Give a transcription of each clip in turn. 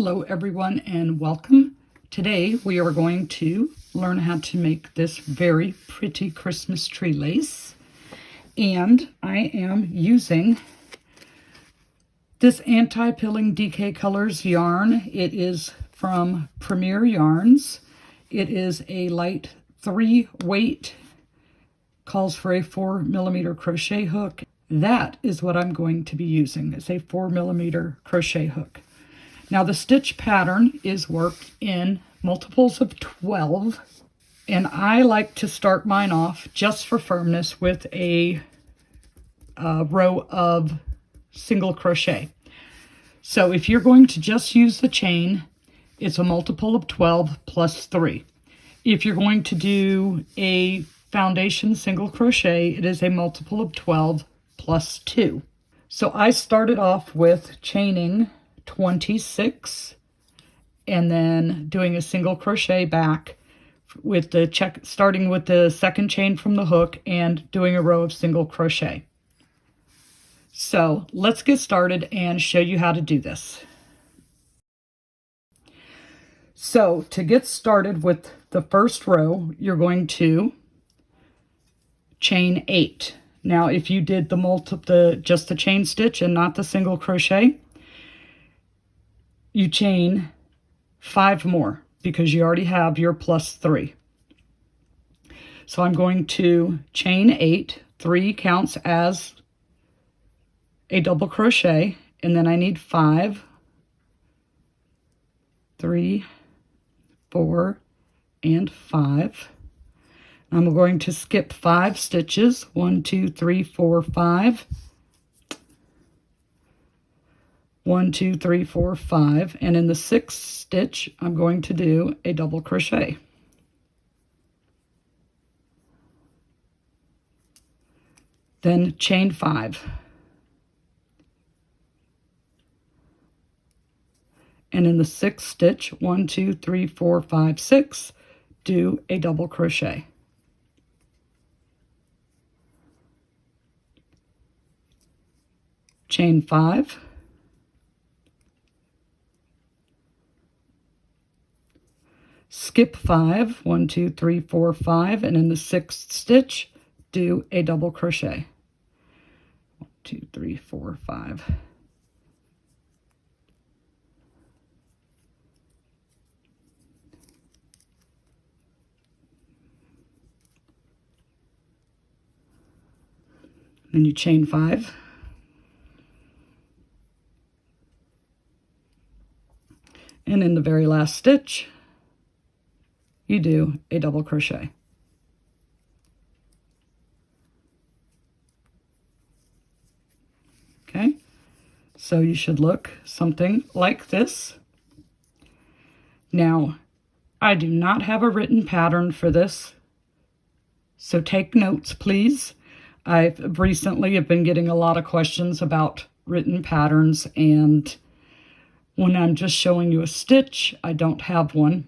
Hello everyone and welcome. Today we are going to learn how to make this very pretty Christmas tree lace. And I am using this anti-pilling DK Colors yarn. It is from Premier Yarns. It is a light 3 weight, calls for a 4mm crochet hook. That is what I'm going to be using, is a 4mm crochet hook. Now the stitch pattern is worked in multiples of 12, and I like to start mine off just for firmness with a row of single crochet. So if you're going to just use the chain, it's a multiple of 12 plus 3. If you're going to do a foundation single crochet, it is a multiple of 12 plus 2. So I started off with chaining 26 and then doing a single crochet back with the starting with the second chain from the hook and doing a row of single crochet. So let's get started and show you how to do this. So to get started with the first row, you're going to chain 8. Now if you did just the chain stitch and not the single crochet, you chain 5 more because you already have your plus 3. So I'm going to chain 8. 3 counts as a double crochet, and then I need 5, 3, 4, and 5. I'm going to skip 5 stitches. 1, 2, 3, 4, 5. 1, 2, 3, 4, 5, and in the 6th stitch I'm going to do a double crochet. Then chain 5. And in the 6th stitch, 1, 2, 3, 4, 5, 6, do a double crochet. Chain 5. Skip 5, 1, 2, 3, 4, 5, and in the 6th stitch, do a double crochet. 1, 2, 3, 4, 5. Then you chain 5. And in the very last stitch, you do a double crochet. Okay, so you should look something like this. Now, I do not have a written pattern for this, so take notes, please. I've recently been getting a lot of questions about written patterns, and when I'm just showing you a stitch, I don't have one.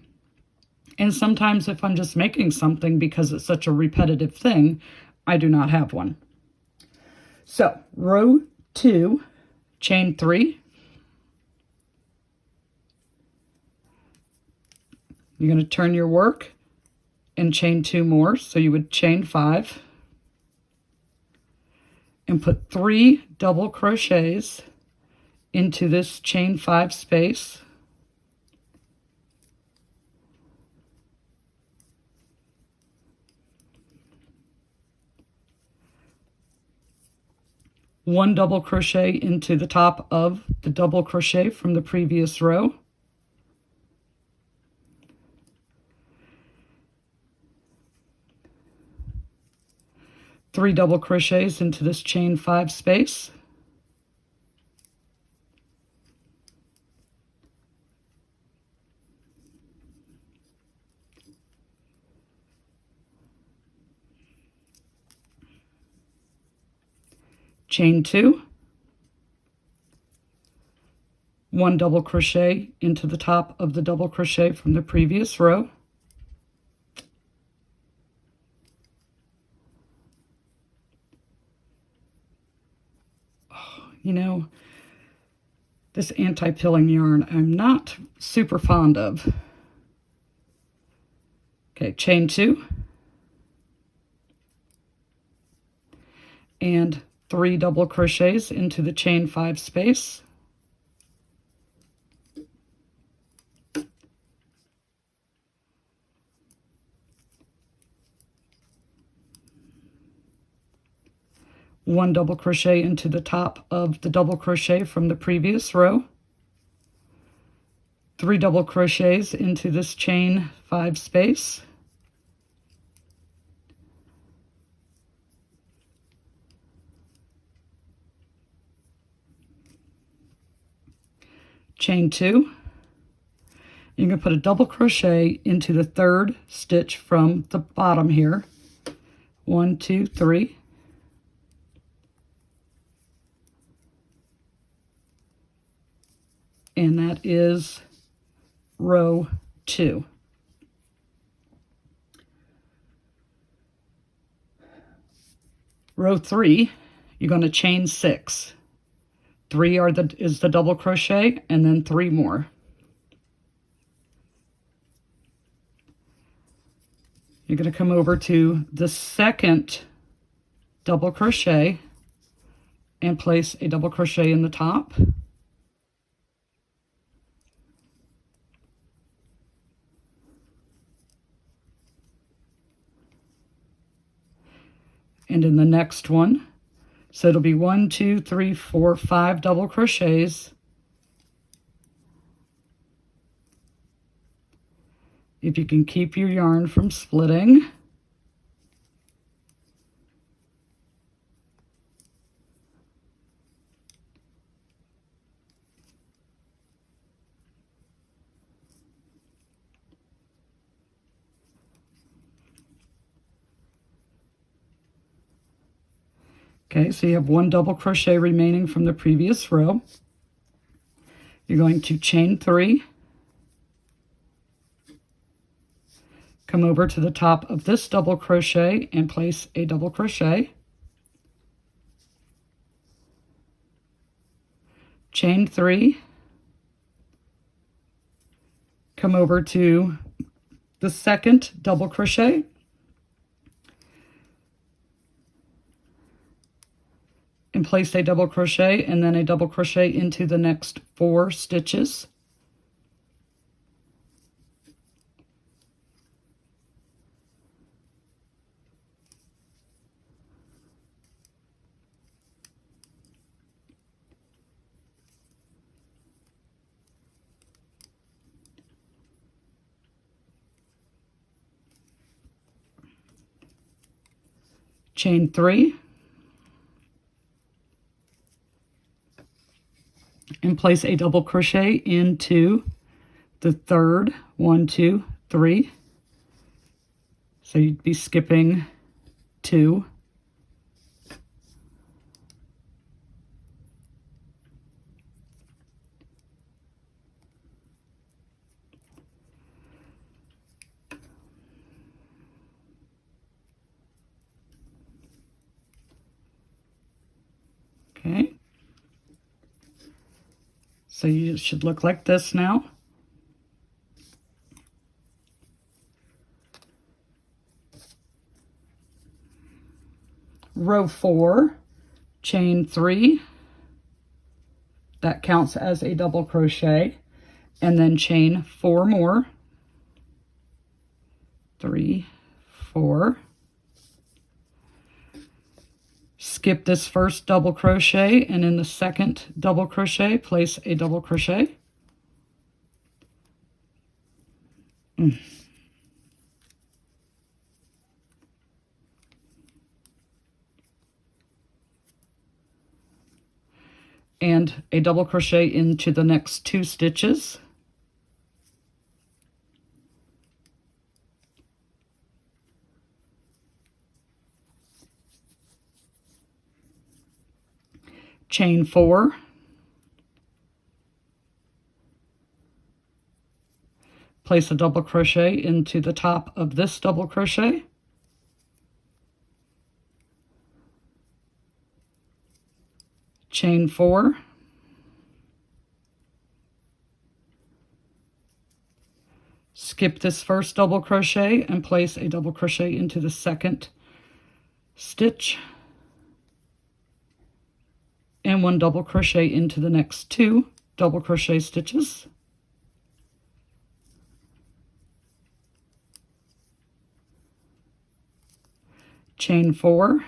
And sometimes if I'm just making something because it's such a repetitive thing, I do not have one. So row 2, chain 3. You're going to turn your work and chain 2 more. So you would chain 5 and put 3 double crochets into this chain 5 space. One double crochet into the top of the double crochet from the previous row. Three double crochets into this chain 5 space. Chain 2, 1 double crochet into the top of the double crochet from the previous row. Oh, you know, This anti-pilling yarn I'm not super fond of. Okay, chain 2 and 3 double crochets into the chain 5 space. One double crochet into the top of the double crochet from the previous row. 3 double crochets into this chain 5 space. Chain 2. You're going to put a double crochet into the 3rd stitch from the bottom here. 1, 2, 3. And that is row 2. Row 3, you're going to chain 6. 3 is the double crochet, and then 3 more. You're going to come over to the 2nd double crochet and place a double crochet in the top. And in the next one, so it'll be 1, 2, 3, 4, 5 double crochets. If you can keep your yarn from splitting. Okay, so you have 1 double crochet remaining from the previous row. You're going to chain 3, come over to the top of this double crochet and place a double crochet, chain 3, come over to the 2nd double crochet, and place a double crochet and then a double crochet into the next 4 stitches. Chain 3. And place a double crochet into the 3rd, 1, 2, 3. So you'd be skipping 2. Okay. So you should look like this now. Row 4, chain 3. That counts as a double crochet. And then chain 4 more. 3, 4. Skip this first double crochet, and in the 2nd double crochet, place a double crochet. And a double crochet into the next 2 stitches. Chain 4. Place a double crochet into the top of this double crochet. Chain 4. Skip this first double crochet and place a double crochet into the second stitch and 1 double crochet into the next 2 double crochet stitches. Chain 4,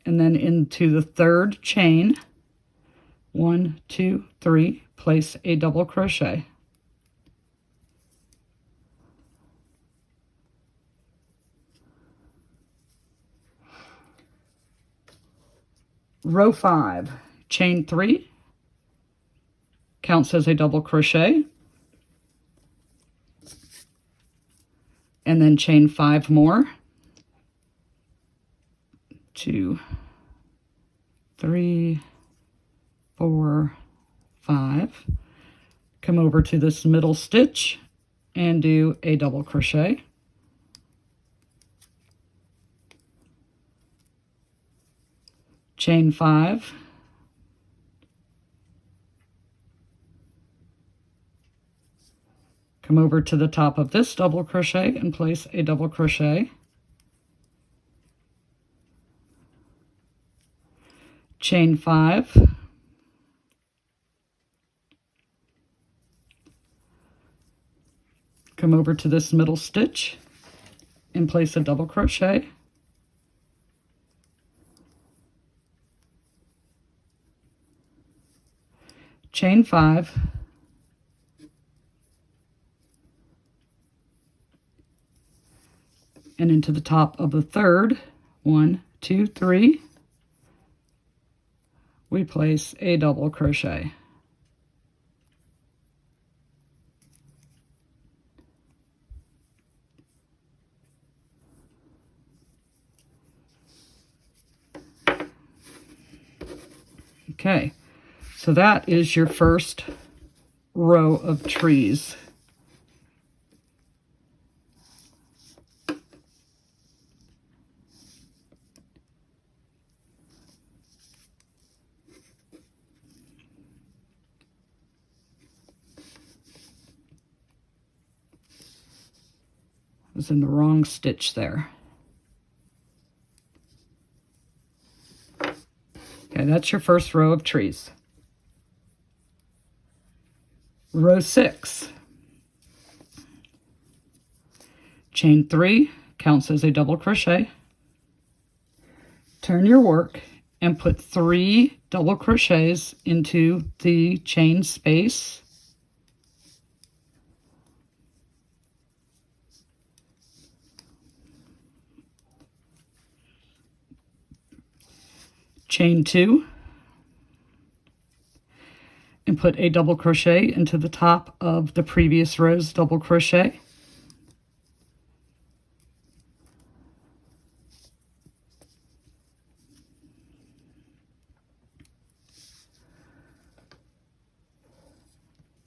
and then into the third chain, 1, 2, 3, place a double crochet. Row 5, chain 3, counts as a double crochet, and then chain 5 more, 2, 3, 4, 5. Come over to this middle stitch and do a double crochet. Chain 5. Come over to the top of this double crochet and place a double crochet. Chain 5. Come over to this middle stitch and place a double crochet. Chain 5. And into the top of the third, 1, 2, 3, we place a double crochet. Okay, so that is your first row of trees. I was in the wrong stitch there. Okay, that's your first row of trees. Row 6. Chain 3 counts as a double crochet. Turn your work and put 3 double crochets into the chain space. Chain 2 and put a double crochet into the top of the previous row's double crochet.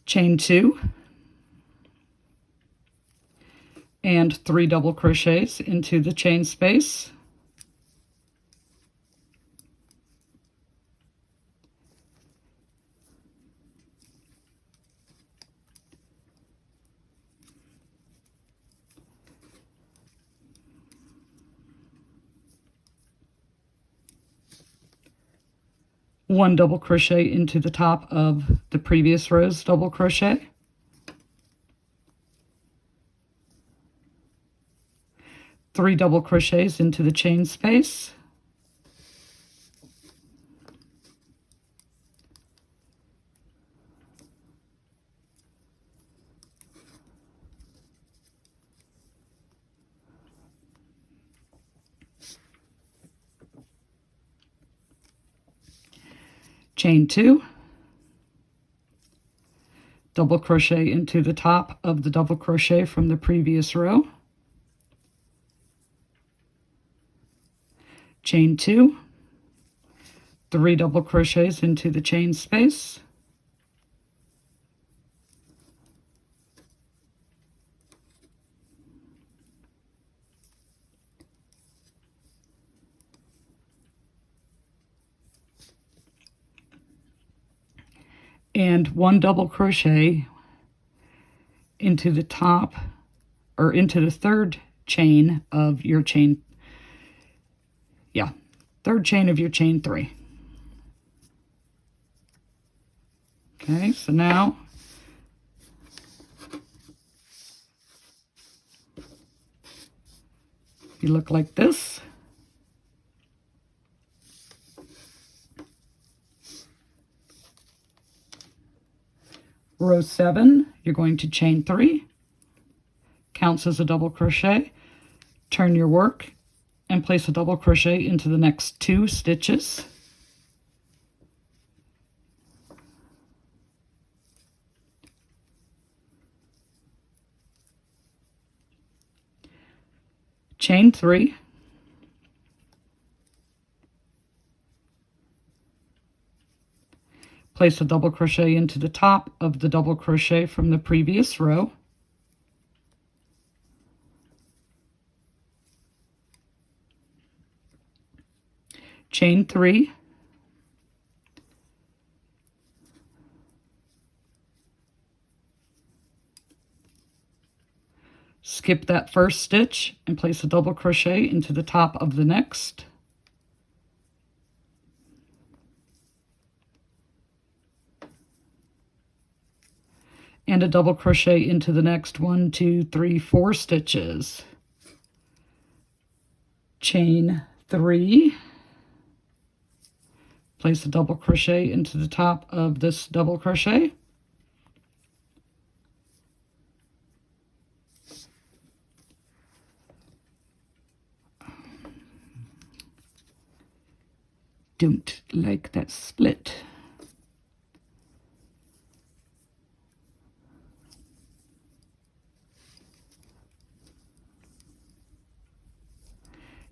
Chain 2 and 3 double crochets into the chain space. One double crochet into the top of the previous row's double crochet. Three double crochets into the chain space. Chain 2, double crochet into the top of the double crochet from the previous row, chain 2, 3 double crochets into the chain space, and 1 double crochet into the top, or into the third chain of your chain, third chain of your chain 3. Okay, so now you look like this. Row 7, you're going to chain 3, counts as a double crochet, turn your work, and place a double crochet into the next 2 stitches. Chain 3, place a double crochet into the top of the double crochet from the previous row. Chain 3, skip that first stitch and place a double crochet into the top of the next. And a double crochet into the next 1, 2, 3, 4 stitches. Chain 3, place a double crochet into the top of this double crochet. Don't like that split.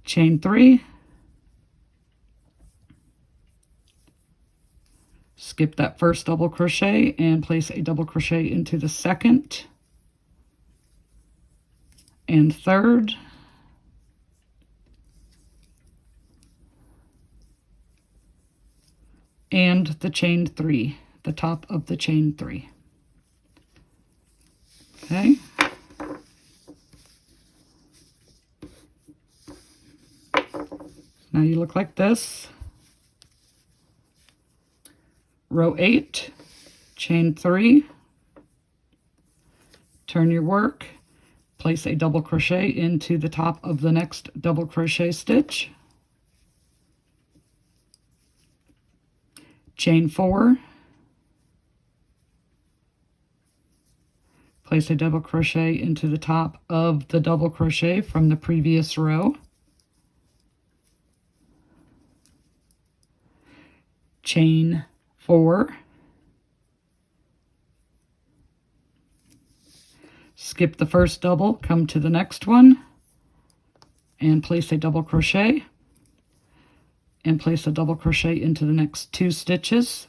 Chain 3, skip that first double crochet and place a double crochet into the second and third, and the chain 3, the top of the chain 3. Okay. Now you look like this. Row 8, chain 3, turn your work, place a double crochet into the top of the next double crochet stitch. Chain 4, place a double crochet into the top of the double crochet from the previous row. Chain 4, skip the first double, come to the next one, and place a double crochet, and place a double crochet into the next 2 stitches.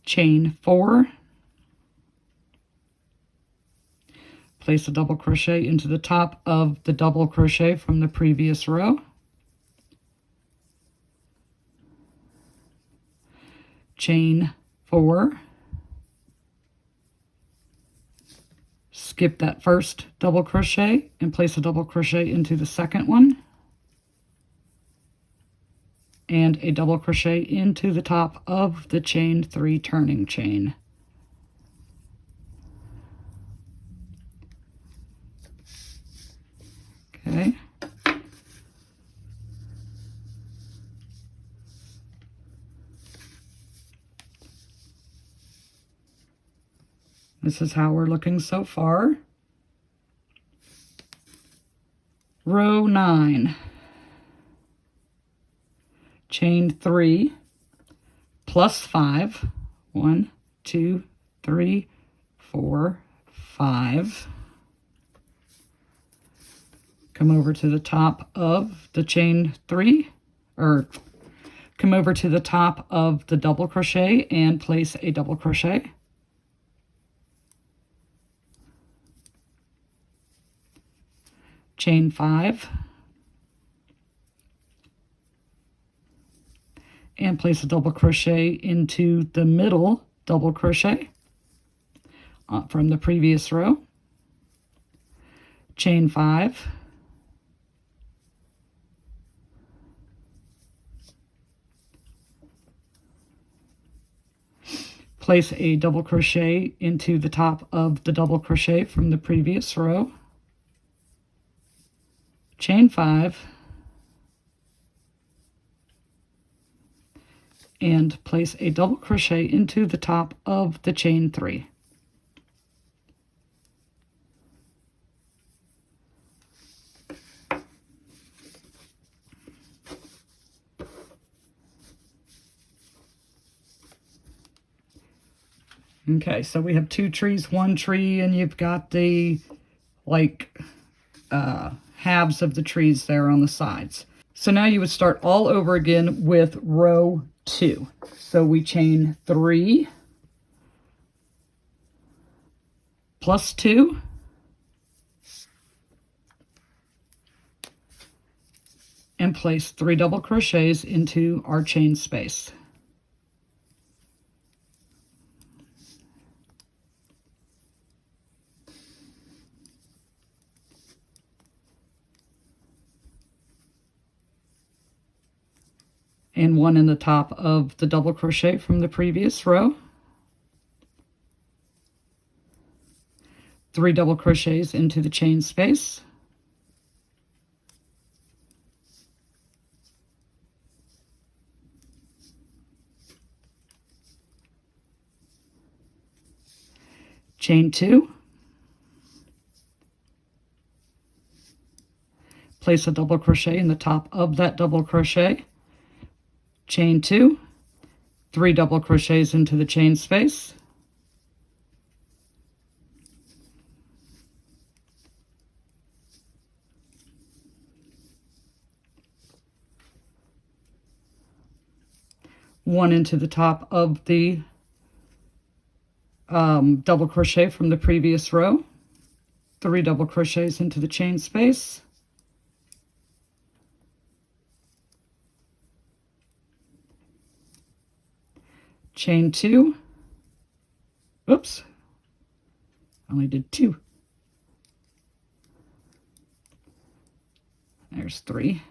Chain 4, place a double crochet into the top of the double crochet from the previous row. Chain 4, skip that first double crochet and place a double crochet into the second one, and a double crochet into the top of the chain 3 turning chain. Okay. This is how we're looking so far. Row 9. Chain 3 plus 5. 1, 2, 3, 4, 5. Come over to the top of the chain 3, or come over to the top of the double crochet and place a double crochet. chain 5, and place a double crochet into the middle double crochet from the previous row, chain 5, place a double crochet into the top of the double crochet from the previous row, chain 5, and place a double crochet into the top of the chain 3. Okay, so we have 2 trees, 1 tree, and you've got the halves of the trees there on the sides. So now you would start all over again with row 2. So we chain 3 plus 2 and place 3 double crochets into our chain space. And 1 in the top of the double crochet from the previous row. 3 double crochets into the chain space. Chain 2. Place a double crochet in the top of that double crochet. Chain 2, 3 double crochets into the chain space, one into the top of the double crochet from the previous row, 3 double crochets into the chain space, chain 2, oops, I only did 2, there's 3,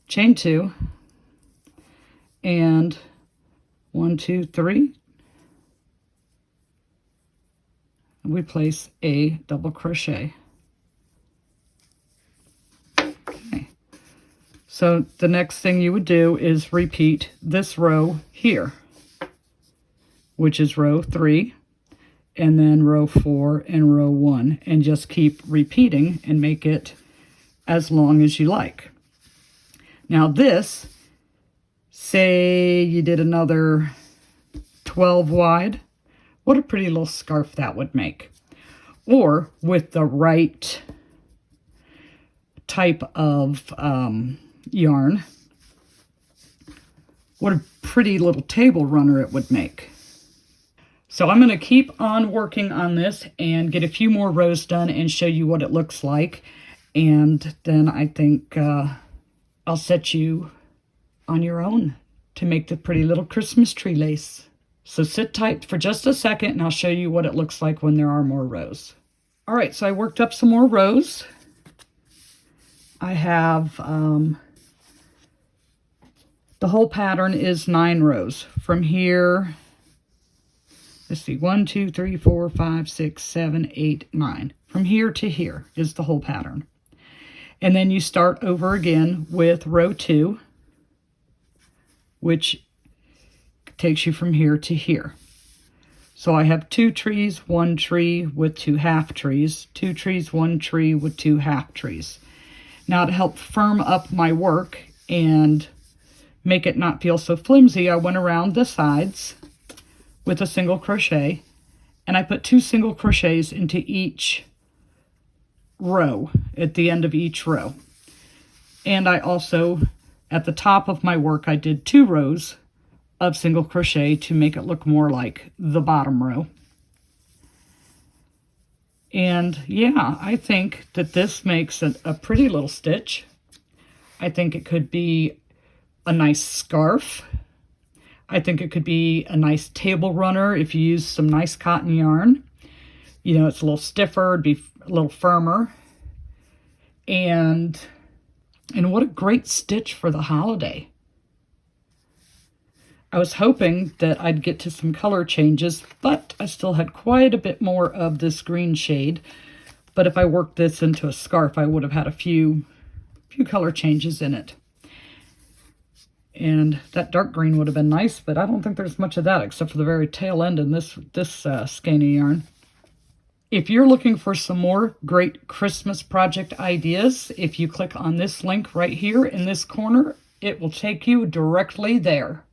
chain 2, and 1, 2, 3, and we place a double crochet. Okay, so the next thing you would do is repeat this row here, which is row 3, and then row 4 and row 1, and just keep repeating and make it as long as you like. Now this, say you did another 12 wide, what a pretty little scarf that would make. Or with the right type of yarn, what a pretty little table runner it would make. So I'm going to keep on working on this and get a few more rows done and show you what it looks like. And then I think I'll set you on your own to make the pretty little Christmas tree lace. So sit tight for just a second and I'll show you what it looks like when there are more rows. All right, so I worked up some more rows. I have, the whole pattern is 9 rows. From here, let's see, 1, 2, 3, 4, 5, 6, 7, 8, 9. From here to here is the whole pattern. And then you start over again with row 2, which takes you from here to here. So I have 2 trees, 1 tree with 2 half trees, 2 trees, 1 tree with 2 half trees. Now to help firm up my work and make it not feel so flimsy, I went around the sides with a single crochet, and I put 2 single crochets into each row at the end of each row. And I also, at the top of my work, I did 2 rows of single crochet to make it look more like the bottom row. And yeah, I think that this makes a pretty little stitch. I think it could be a nice scarf. I think it could be a nice table runner if you use some nice cotton yarn. You know, it's a little stiffer, it'd be a little firmer. And what a great stitch for the holiday. I was hoping that I'd get to some color changes, but I still had quite a bit more of this green shade. But if I worked this into a scarf, I would have had a few color changes in it. And that dark green would have been nice, but I don't think there's much of that except for the very tail end in this skein of yarn. If you're looking for some more great Christmas project ideas, if you click on this link right here in this corner, it will take you directly there.